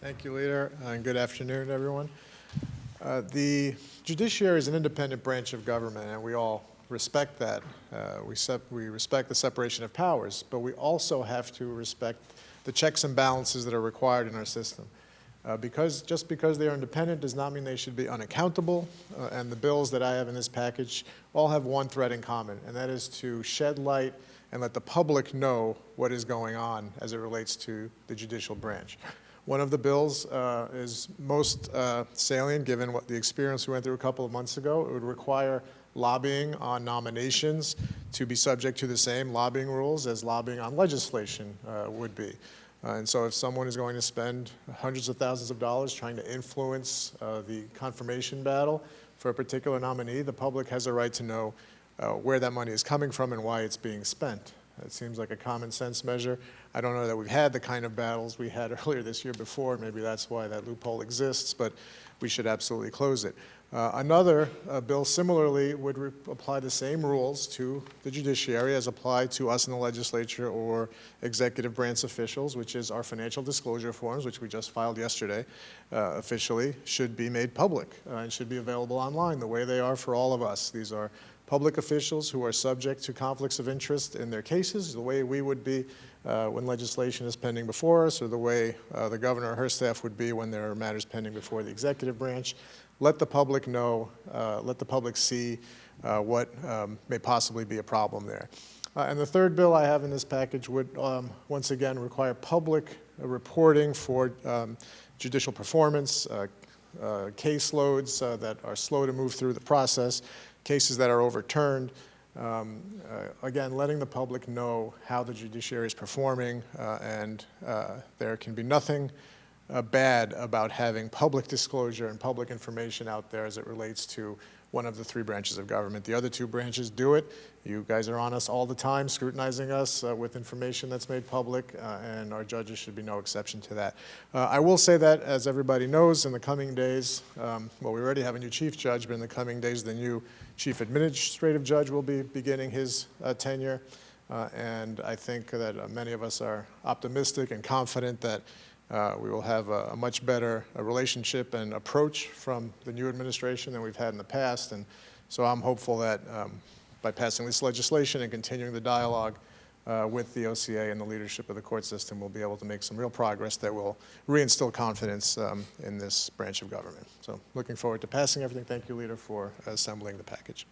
Thank you, Leader, and good afternoon, everyone. The judiciary is an independent branch of government, and we all respect that. We respect the separation of powers, but we also have to respect the checks and balances that are required in our system. Just because they are independent does not mean they should be unaccountable, and the bills that I have in this package all have one thread in common, and that is to shed light and let the public know what is going on as it relates to the judicial branch. One of the bills is most salient given what the experience we went through a couple of months ago. It would require lobbying on nominations to be subject to the same lobbying rules as lobbying on legislation would be. And so if someone is going to spend hundreds of thousands of dollars trying to influence the confirmation battle for a particular nominee, the public has a right to know where that money is coming from and why it's being spent. It seems like a common sense measure. I don't know that we've had the kind of battles we had earlier this year before. Maybe that's why that loophole exists, but we should absolutely close it. Another bill similarly would apply the same rules to the judiciary as applied to us in the legislature or executive branch officials, which is our financial disclosure forms, which we just filed yesterday officially, should be made public and should be available online the way they are for all of us. These are public officials who are subject to conflicts of interest in their cases, the way we would be when legislation is pending before us, or the way the governor or her staff would be when there are matters pending before the executive branch. Let the public know, let the public see what may possibly be a problem there. And the third bill I have in this package would once again require public reporting for judicial performance, caseloads that are slow to move through the process, cases that are overturned. Again, letting the public know how the judiciary is performing, and there can be nothing bad about having public disclosure and public information out there as it relates to one of the three branches of government. The other two branches do it. You guys are on us all the time, scrutinizing us with information that's made public, and our judges should be no exception to that. I will say that, as everybody knows, in the coming days, well, we already have a new chief judge, but in the coming days, the new chief administrative judge will be beginning his tenure, and I think that many of us are optimistic and confident that we will have a much better relationship and approach from the new administration than we've had in the past. And so I'm hopeful that by passing this legislation and continuing the dialogue with the OCA and the leadership of the court system, we'll be able to make some real progress that will reinstill confidence in this branch of government. So looking forward to passing everything. Thank you, Leader, for assembling the package.